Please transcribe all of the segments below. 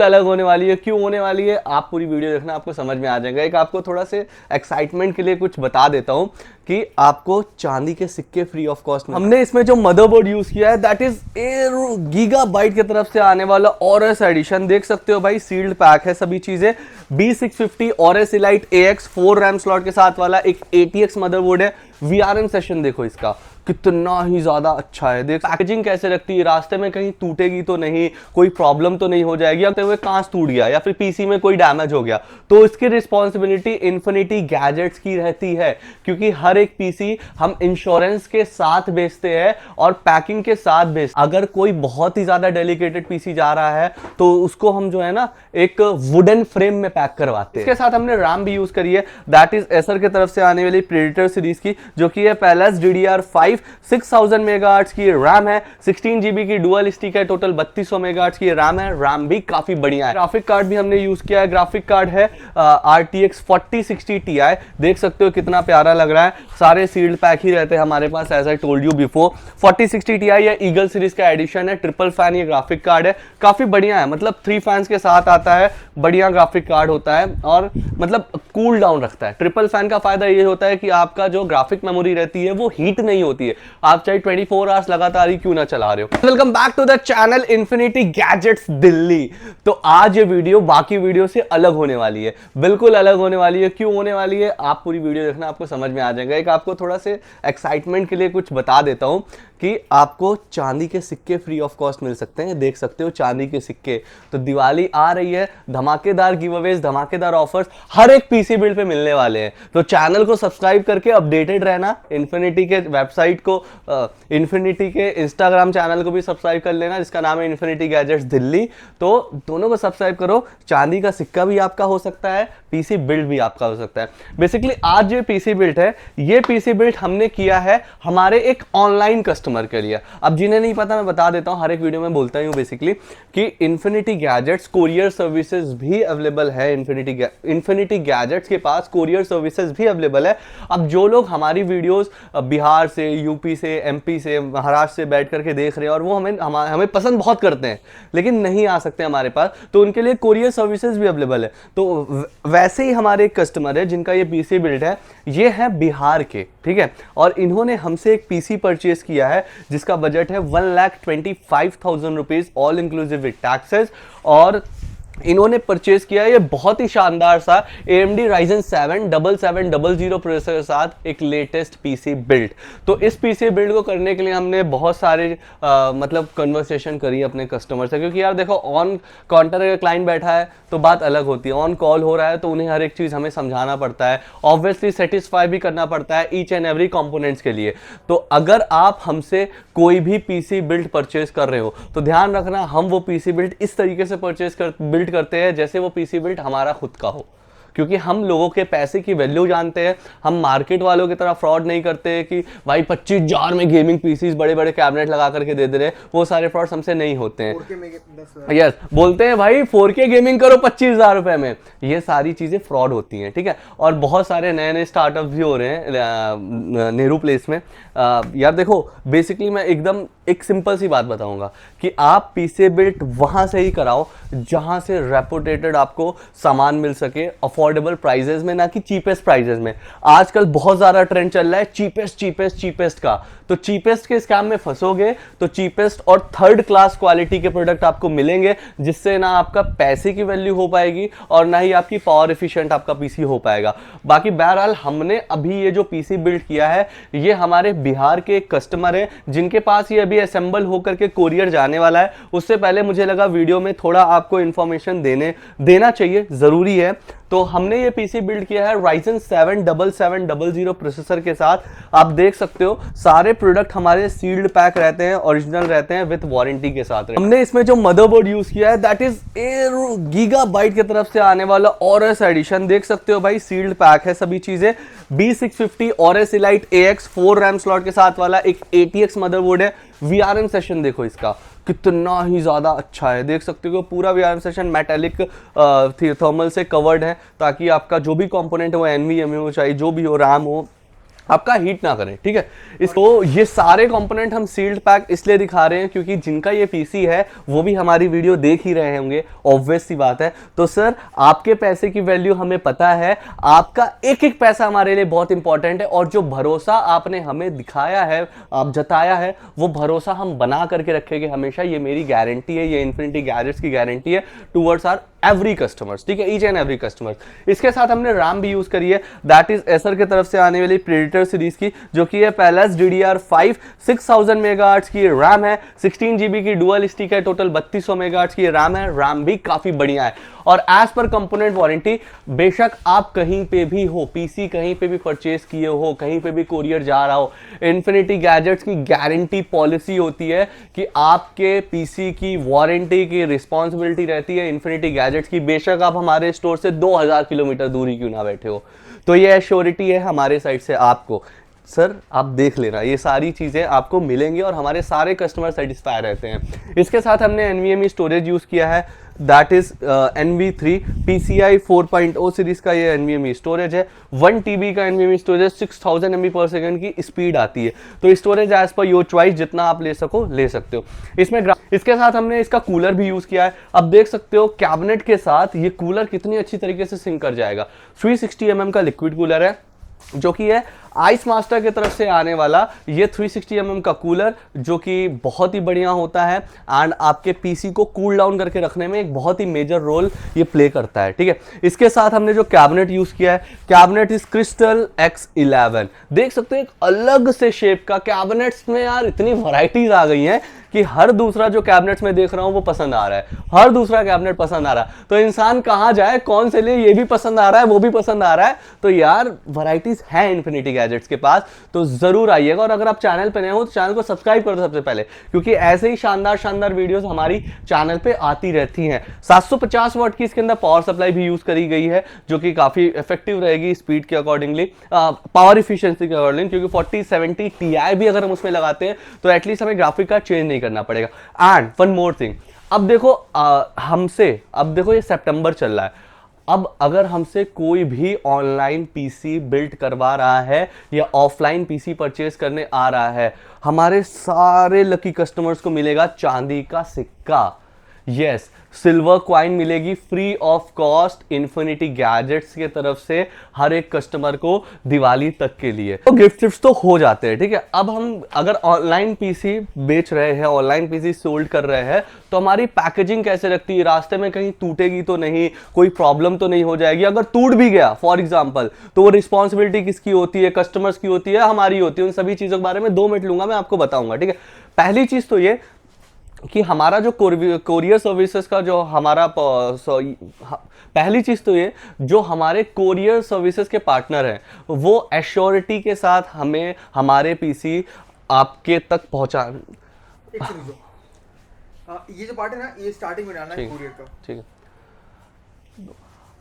अलग होने वाली है। क्यों होने वाली है, आप पूरी वीडियो देखना, आपको समझ में आ जाएगा। एक आपको थोड़ा से एक्साइटमेंट के लिए कुछ बता देता हूं कि आपको चांदी के सिक्के फ्री ऑफ कॉस्ट में हमने इसमें जो मदरबोर्ड यूज किया है दैट इज गीगाबाइट की तरफ से आने वाला ऑरएस एडिशन। देख सकते हो भाई, सील्ड पैक है सभी चीजें। B650 Aorus elite AX 4 RAM slot के साथ वाला एक ATX मदरबोर्ड है। VRM सेशन देखो इसका कितना ही ज्यादा अच्छा है। देख पैकेजिंग कैसे रखती है, रास्ते में कहीं टूटेगी तो नहीं, कोई प्रॉब्लम तो नहीं हो जाएगी, अब हुए कांच टूट गया या फिर पीसी में कोई डैमेज हो गया तो इसकी रिस्पॉन्सिबिलिटी इन्फिनिटी गैजेट्स की रहती है, क्योंकि हर एक पीसी हम इंश्योरेंस के साथ बेचते हैं और पैकिंग के साथ बेचते हैं। अगर कोई बहुत ही ज्यादा डेलिकेटेड पीसी जा रहा है तो उसको हम जो है ना एक वुडन फ्रेम में पैक करवाते हैं। इसके साथ हमने रैम भी यूज करी है, दैट इज एसर की तरफ से आने वाली प्रेडेटर सीरीज की, जो कि है पैलेस DDR5 6000 मेगाहर्ट्ज की रैम है, 16 GB की डुअल स्टिक है, टोटल 3200 मेगाहर्ट्ज की रैम है। रैम भी काफी बढ़िया है। ग्राफिक कार्ड भी हमने यूज किया है, ग्राफिक कार्ड है RTX 4060 Ti। देख सकते हो कितना प्यारा लग रहा है। सारे सील्ड पैक ही रहते हैं हमारे पास, as I told you before. 4060 Ti या ईगल सीरीज का एडिशन है, ट्रिपल फैन ये ग्राफिक कार्ड है, काफी बढ़िया है। मतलब 3 फैंस के साथ आता है, बढ़िया ग्राफिक कार्ड होता है और मतलब कूल डाउन रखता है। ट्रिपल फैन का फायदा ये होता है कि आपका जो ग्राफिक मेमोरी रहती है वो हीट नहीं होती है, आप चाहे 24 आवर्स लगातार ही क्यों ना चला रहे हो। Welcome back to the channel infinity gadgets Delhi. तो आज ये वीडियो बाकी वीडियो से अलग होने वाली है, बिल्कुल अलग होने वाली है। क्यों होने वाली है, आप पूरी वीडियो देखना, आपको समझ में आ जाएगा। एक आपको थोड़ा से एक्साइटमेंट के लिए कुछ बता देता हूं कि आपको चांदी के सिक्के फ्री ऑफ कॉस्ट मिल सकते हैं। देख सकते हो चांदी के सिक्के। तो दिवाली आ रही है, धमाकेदार गिवअवेज, धमाकेदार ऑफर्स हर एक पीसी बिल्ड पे मिलने वाले हैं। तो चैनल को सब्सक्राइब करके अपडेटेड रहना। इन्फिनिटी के वेबसाइट को, इन्फिनिटी के इंस्टाग्राम चैनल को भी सब्सक्राइब कर लेना, जिसका नाम है इन्फिनिटी गैजेट्स दिल्ली। तो दोनों को सब्सक्राइब करो। चांदी का सिक्का भी आपका हो सकता है, पीसी बिल्ड भी आपका हो सकता है। बेसिकली आज ये पीसी बिल्ड है, ये पीसी बिल्ड हमने किया है हमारे एक ऑनलाइन कस्टमर के लिए। अब जिन्हें नहीं पता मैं बता देता हूं, हर एक वीडियो में बोलता ही हूं बेसिकली कि इन्फिनिटी गैजेट्स कोरियर सर्विसेज भी अवेलेबल है। इन्फिनिटी गैजेट्स के पास कोरियर सर्विसेज भी अवेलेबल है। अब जो लोग हमारी वीडियोस बिहार से, यूपी से, एमपी से, महाराष्ट्र से बैठ करके देख रहे हैं और वो हमें पसंद बहुत करते हैं लेकिन नहीं आ सकते हमारे पास, तो उनके लिए कोरियर सर्विसेज भी अवेलेबल है। तो वैसे ही हमारे एक कस्टमर है जिनका ये पीसी बिल्ड है, ये है बिहार के, ठीक है, और इन्होंने हमसे एक पीसी परचेज किया है जिसका बजट है 1,25,000 rupees all inclusive with taxes. और इन्होंने परचेज किया है ये बहुत ही शानदार सा AMD Ryzen 7 7700 प्रोसेसर के साथ एक लेटेस्ट पीसी बिल्ड। तो इस पीसी बिल्ड को करने के लिए हमने बहुत सारे मतलब कन्वर्सेशन करी अपने कस्टमर से, क्योंकि यार देखो ऑन काउंटर अगर क्लाइंट बैठा है तो बात अलग होती है, ऑन कॉल हो रहा है तो उन्हें हर एक चीज़ हमें समझाना पड़ता है, ऑब्वियसली सेटिस्फाई भी करना पड़ता है ईच एंड एवरी कंपोनेंट्स के लिए। तो अगर आप हमसे कोई भी पीसी बिल्ड परचेज कर रहे हो तो ध्यान रखना, हम वो पीसी बिल्ड इस तरीके से बिल्ड करते हैं जैसे वो पीसी बिल्ड हमारा खुद का हो, क्योंकि हम लोगों के पैसे की वैल्यू जानते हैं। हम मार्केट वालों की तरह फ्रॉड नहीं करते हैं कि भाई 25,000 में गेमिंग पीसीज बड़े बड़े कैबिनेट लगा करके दे रहे हैं, वो सारे फ्रॉड्स हमसे नहीं होते हैं। यस, बोलते हैं भाई 4K गेमिंग करो 25,000 रुपए में, ये सारी चीजें फ्रॉड होती हैं, ठीक है। और बहुत सारे नए नए स्टार्टअप भी हो रहे हैं नेहरू प्लेस में। यार देखो बेसिकली मैं एकदम एक सिंपल सी बात बताऊंगा कि आप पीसी बिल्ड वहां से ही कराओ जहां से रेपुटेटेड आपको सामान मिल सके अफोर्डेबल प्राइजेस में, ना कि चीपेस्ट प्राइजेस में। आजकल बहुत ज्यादा ट्रेंड चल रहा है चीपेस्ट का, तो चीपेस्ट के स्कैम में फंसोगे तो चीपेस्ट और थर्ड क्लास क्वालिटी के प्रोडक्ट आपको मिलेंगे, जिससे ना आपका पैसे की वैल्यू हो पाएगी और ना ही आपकी पावर एफिशिएंट आपका पीसी हो पाएगा। बाकी बहरहाल हमने अभी ये जो पीसी बिल्ड किया है ये हमारे बिहार के एक कस्टमर है जिनके पास ये अभी असेंबल होकर के कोरियर जाने वाला है। उससे पहले मुझे लगा वीडियो में थोड़ा आपको इंफॉर्मेशन देना चाहिए, जरूरी है। तो हमने ये पीसी बिल्ड किया है Ryzen 7 7700 प्रोसेसर के साथ। आप देख सकते हो सारे प्रोडक्ट हमारे सील्ड पैक रहते हैं, ओरिजिनल रहते हैं, विद वारंटी के साथ। हमने इसमें जो मदरबोर्ड यूज किया है दैट इज गीगाबाइट की तरफ से आने वाला ऑरएस एडिशन। देख सकते हो भाई, सील्ड पैक है सभी चीजें। B650 Aorus elite AX 4 RAM slot के साथ वाला एक ATX मदरबोर्ड है। VRM सेशन देखो इसका कितना ही ज्यादा अच्छा है। देख सकते हो पूरा VRM सेशन मेटेलिक थर्मल से कवर्ड है, ताकि आपका जो भी कंपोनेंट है वो NVMe हो, चाहे जो भी हो, रैम हो, आपका हीट ना करें, ठीक है। इसको ये सारे कंपोनेंट हम सील्ड पैक इसलिए दिखा रहे हैं क्योंकि जिनका ये पीसी है वो भी हमारी वीडियो देख ही रहे होंगे, ऑब्वियस सी बात है। तो सर आपके पैसे की वैल्यू हमें पता है, आपका एक एक पैसा हमारे लिए बहुत इंपॉर्टेंट है, और जो भरोसा आपने हमें दिखाया है, आप जताया है, वो भरोसा हम बना करके रखेंगे हमेशा। ये मेरी गारंटी है, ये इन्फिनिटी गैजेट्स की गारंटी है टूवर्ड्स आर एवरी कस्टमर्स, ठीक है, ईच एंड एवरी कस्टमर। इसके साथ हमने रैम भी यूज करी है, दैट इज एसर की तरफ से आने वाली प्रेडिटर सीरीज की, जो कि है पैलेस DDR5 6000 मेगाहर्ट्ज की रैम है, 16 GB की डुअल स्टिक है, टोटल 3200 मेगाहर्ट्ज की रैम है। रैम भी काफी बढ़िया है, और एज पर कंपोनेंट वारंटी, बेशक आप कहीं पे भी हो, पीसी कहीं पे भी परचेज किए हो, कहीं पे भी कोरियर जा रहा हो, इन्फिनिटी गैजेट्स की गारंटी पॉलिसी होती है कि आपके पीसी की वारंटी की रिस्पॉन्सिबिलिटी रहती है इन्फिनिटी गैजेट्स की, बेशक आप हमारे स्टोर से 2000 किलोमीटर दूरी क्यों ना बैठे हो। तो ये एश्योरिटी है हमारे साइड से आपको। सर आप देख लेना, ये सारी चीज़ें आपको मिलेंगी और हमारे सारे कस्टमर सेटिस्फाई रहते हैं। इसके साथ हमने NVMe स्टोरेज यूज़ किया है, that is NV3 PCI 4.0 series का ये NVMe स्टोरेज है। 1 TB का NVMe स्टोरेज, 6000 MB पर सेकेंड की स्पीड आती है। तो storage as per your choice, जितना आप ले सको ले सकते हो। इसके साथ हमने इसका कूलर भी यूज किया है। अब देख सकते हो कैबिनेट के साथ ये कूलर कितनी अच्छी तरीके से सिंक कर जाएगा। 360 mm का लिक्विड कूलर है, जो कि है आइस मास्टर की तरफ से आने वाला ये 360 mm का कूलर, जो कि बहुत ही बढ़िया होता है एंड आपके पीसी को कूल डाउन करके रखने में एक बहुत ही मेजर रोल ये प्ले करता है, ठीक है। इसके साथ हमने जो कैबिनेट यूज किया है, कैबिनेट इज क्रिस्टल X11। देख सकते हैं एक अलग से शेप का कैबिनेट्स में यार इतनी वैरायटीज आ गई हैं कि हर दूसरा जो कैबिनेट्स में देख रहा हूं वो पसंद आ रहा है, हर दूसरा कैबिनेट पसंद आ रहा है। तो इंसान कहां जाए, कौन से लिए, ये भी पसंद आ रहा है, वो भी पसंद आ रहा है। तो यार वैरायटीज है इन्फिनिटी गैजेट्स के पास, तो जरूर आइएगा। और अगर आप चैनल पे नए हो तो चैनल को सब्सक्राइब कर दो सबसे पहले, क्योंकि ऐसे ही शानदार शानदार वीडियोस हमारी चैनल पे आती रहती हैं। 750 वाट की इसके अंदर पावर सप्लाई भी यूज करी गई है, जो कि काफी इफेक्टिव रहेगी स्पीड के अकॉर्डिंगली, पावर इफिशियंसी के अकॉर्डिंग, क्योंकि 4070 Ti भी अगर हम उसमें लगाते हैं तो एटलीस्ट हमें ग्राफिक कार्ड चेंज नहीं करना पड़ेगा। एंड वन मोर थिंग, अब देखो अब देखो ये सितंबर चल रहा है, अब अगर हमसे कोई भी ऑनलाइन पीसी बिल्ड करवा रहा है या ऑफलाइन पीसी परचेज करने आ रहा है, हमारे सारे लकी कस्टमर्स को मिलेगा चांदी का सिक्का। यस, सिल्वर क्वाइन मिलेगी free of cost infinity gadgets के तरफ से हर एक कस्टमर को दिवाली तक के लिए। तो गिफ्ट्स तो हो जाते हैं, ठीक है। अब हम अगर ऑनलाइन पीसी बेच रहे हैं, ऑनलाइन पीसी सोल्ड कर रहे हैं, तो हमारी पैकेजिंग कैसे रखती है, रास्ते में कहीं टूटेगी तो नहीं, कोई प्रॉब्लम तो नहीं हो जाएगी। अगर टूट भी गया फॉर एग्जाम्पल, तो वो रिस्पॉन्सिबिलिटी किसकी होती है, कस्टमर्स की होती है, हमारी होती है। उन सभी चीजों के बारे में 2 मिनट लूंगा, मैं आपको बताऊंगा, ठीक है। पहली चीज तो ये कि हमारा जो कोरियर सर्विसेज का जो हमारा पहली चीज तो ये, जो हमारे कोरियर सर्विसेज के पार्टनर हैं, वो एश्योरिटी के साथ हमें हमारे पीसी आपके तक पहुंचा। ये जो पार्ट है ना, ये स्टार्टिंग में डालना है कोरियर का, ठीक है।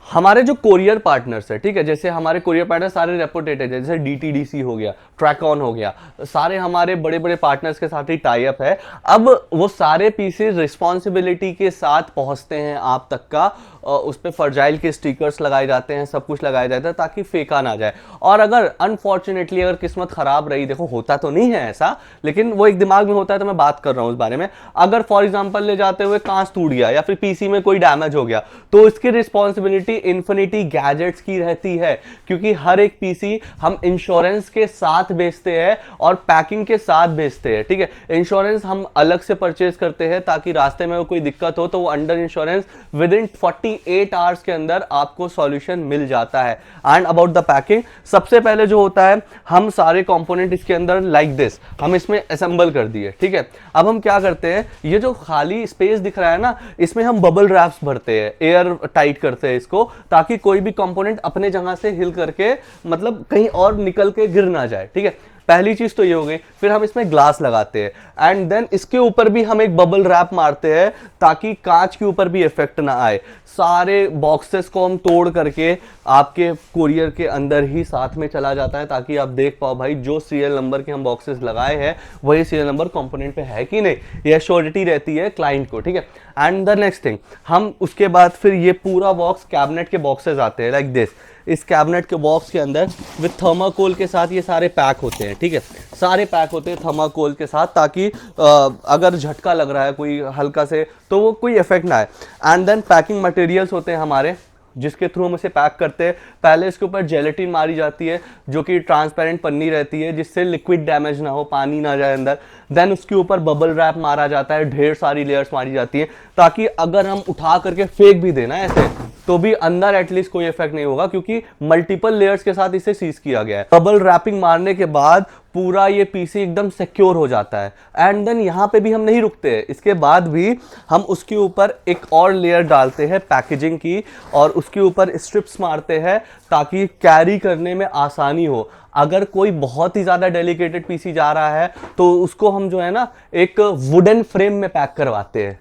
हमारे जो कोरियर पार्टनर्स है, ठीक है, जैसे हमारे कोरियर पार्टनर सारे रेपुटेटेड है, जैसे DTDC हो गया, ट्रैकऑन हो गया, सारे हमारे बड़े बड़े पार्टनर्स के साथ ही टाई अप है। अब वो सारे पीसेस रिस्पॉन्सिबिलिटी के साथ पहुंचते हैं आप तक का, उस पर फर्जाइल के स्टिकर्स लगाए जाते हैं, सब कुछ लगाया जाता है ताकि फेंका ना जाए। और अगर अनफॉर्चुनेटली अगर किस्मत खराब रही, देखो होता तो नहीं है ऐसा, लेकिन वो एक दिमाग में होता है, तो मैं बात कर रहा हूं उस बारे में। अगर फॉर एग्जांपल ले जाते हुए कांच टूट गया या फिर पीसी में कोई डैमेज हो गया, तो इसकी रिस्पॉन्सिबिलिटी इन्फिनिटी गैजेट्स की रहती है, क्योंकि हर एक पीसी हम इंश्योरेंस के साथ बेचते हैं और पैकिंग के साथ बेचते हैं, ठीक है। इंश्योरेंस हम अलग से परचेज करते हैं ताकि रास्ते में कोई दिक्कत हो तो वो under insurance with in 48 hours के अंदर आपको सॉल्यूशन मिल जाता है। एंड अबाउट द पैकिंग, सबसे पहले जो होता है, हम सारे कंपोनेंट इसके अंदर लाइक दिस हम इसमें असेंबल कर दिए, ठीक है। अब हम क्या करते हैं, ये जो खाली स्पेस दिख रहा है ना, इसमें हम बबल रैप्स भरते हैं, एयर टाइट करते हैं इसको, ताकि कोई भी कंपोनेंट अपने जगह से हिल करके मतलब कहीं और निकल के गिर ना जाए, ठीक है। पहली चीज तो ये हो गई। फिर हम इसमें ग्लास लगाते हैं एंड देन इसके ऊपर भी हम एक बबल रैप मारते हैं ताकि कांच के ऊपर भी इफेक्ट ना आए। सारे बॉक्सेस को हम तोड़ करके आपके कोरियर के अंदर ही साथ में चला जाता है, ताकि आप देख पाओ भाई जो सीरियल नंबर के हम बॉक्सेस लगाए हैं वही सीरियल नंबर कंपोनेंट पे है कि नहीं, यह श्योरिटी रहती है क्लाइंट को, ठीक है। एंड द नेक्स्ट थिंग, हम उसके बाद फिर ये पूरा बॉक्स कैबिनेट के बॉक्सेस आते हैं लाइक दिस। इस कैबिनेट के बॉक्स के अंदर विथ थर्माकोल के साथ ये सारे पैक होते हैं, ठीक है, सारे पैक होते हैं थर्माकोल के साथ, ताकि अगर झटका लग रहा है कोई हल्का से तो वो कोई इफेक्ट ना आए। एंड देन पैकिंग मटेरियल्स होते हैं हमारे, जिसके थ्रू हम इसे पैक करते हैं। पहले इसके ऊपर जेलेटिन मारी जाती है जो कि ट्रांसपेरेंट पन्नी रहती है, जिससे लिक्विड डैमेज ना हो, पानी ना जाए अंदर। देन उसके ऊपर बबल रैप मारा जाता है, ढेर सारी लेयर्स मारी जाती है, ताकि अगर हम उठा करके फेंक भी देना ऐसे तो भी अंदर एटलीस्ट कोई इफेक्ट नहीं होगा, क्योंकि मल्टीपल लेयर्स के साथ इसे सीज किया गया है। बबल रैपिंग मारने के बाद पूरा ये पीसी एकदम सिक्योर हो जाता है। एंड देन यहाँ पे भी हम नहीं रुकते हैं, इसके बाद भी हम उसके ऊपर एक और लेयर डालते हैं पैकेजिंग की, और उसके ऊपर स्ट्रिप्स मारते हैं ताकि कैरी करने में आसानी हो। अगर कोई बहुत ही ज़्यादा डेलिकेटेड पीसी जा रहा है तो उसको हम जो है ना एक वुडन फ्रेम में पैक करवाते हैं,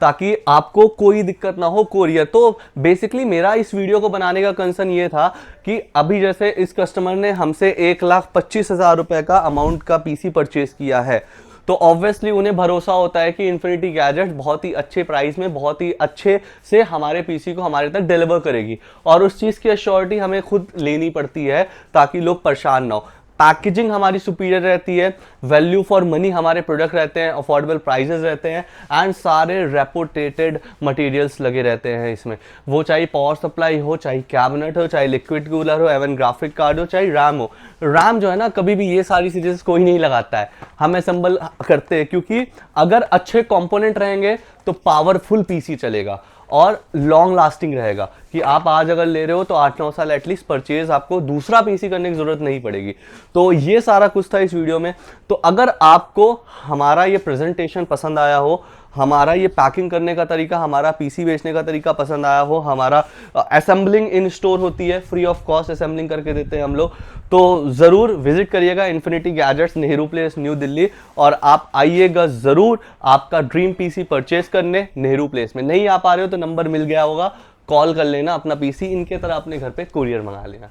ताकि आपको कोई दिक्कत ना हो कोरियर। तो बेसिकली मेरा इस वीडियो को बनाने का कंसर्न ये था कि अभी जैसे इस कस्टमर ने हमसे 1,25,000 रुपए का अमाउंट का पीसी परचेज किया है, तो ऑब्वियसली उन्हें भरोसा होता है कि इन्फिनिटी गैजेट्स बहुत ही अच्छे प्राइस में बहुत ही अच्छे से हमारे पीसी को हमारे तक डिलीवर करेगी, और उस चीज़ की एश्योरिटी हमें खुद लेनी पड़ती है ताकि लोग परेशान ना हो। पैकेजिंग हमारी सुपीरियर रहती है, वैल्यू फॉर मनी हमारे प्रोडक्ट रहते हैं, अफोर्डेबल प्राइसेस रहते हैं, एंड सारे रेपुटेटेड मटेरियल्स लगे रहते हैं इसमें। वो चाहे पावर सप्लाई हो, चाहे कैबिनेट हो, चाहे लिक्विड कूलर हो, एवन ग्राफिक कार्ड हो, चाहे रैम हो। रैम जो है ना कभी भी ये सारी चीज़ें कोई नहीं लगाता है, हम असेंबल करते हैं, क्योंकि अगर अच्छे कंपोनेंट रहेंगे तो पावरफुल पीसी चलेगा और लॉन्ग लास्टिंग रहेगा, कि आप आज अगर ले रहे हो तो 8-9 साल एटलीस्ट परचेज आपको दूसरा पीसी करने की जरूरत नहीं पड़ेगी। तो ये सारा कुछ था इस वीडियो में। तो अगर आपको हमारा ये प्रेजेंटेशन पसंद आया हो, हमारा ये पैकिंग करने का तरीका, हमारा पीसी बेचने का तरीका पसंद आया हो, हमारा असेंबलिंग इन स्टोर होती है, फ्री ऑफ कॉस्ट असेंबलिंग करके देते हैं हम लोग, तो ज़रूर विजिट करिएगा infinity gadgets, Nehru place, new Delhi, और आप आइएगा ज़रूर आपका ड्रीम पीसी परचेज करने नेहरू प्लेस में। नहीं आ पा रहे हो तो नंबर मिल गया होगा, कॉल कर लेना, अपना पीसी इनके तरह अपने घर पे कुरियर मंगा लेना।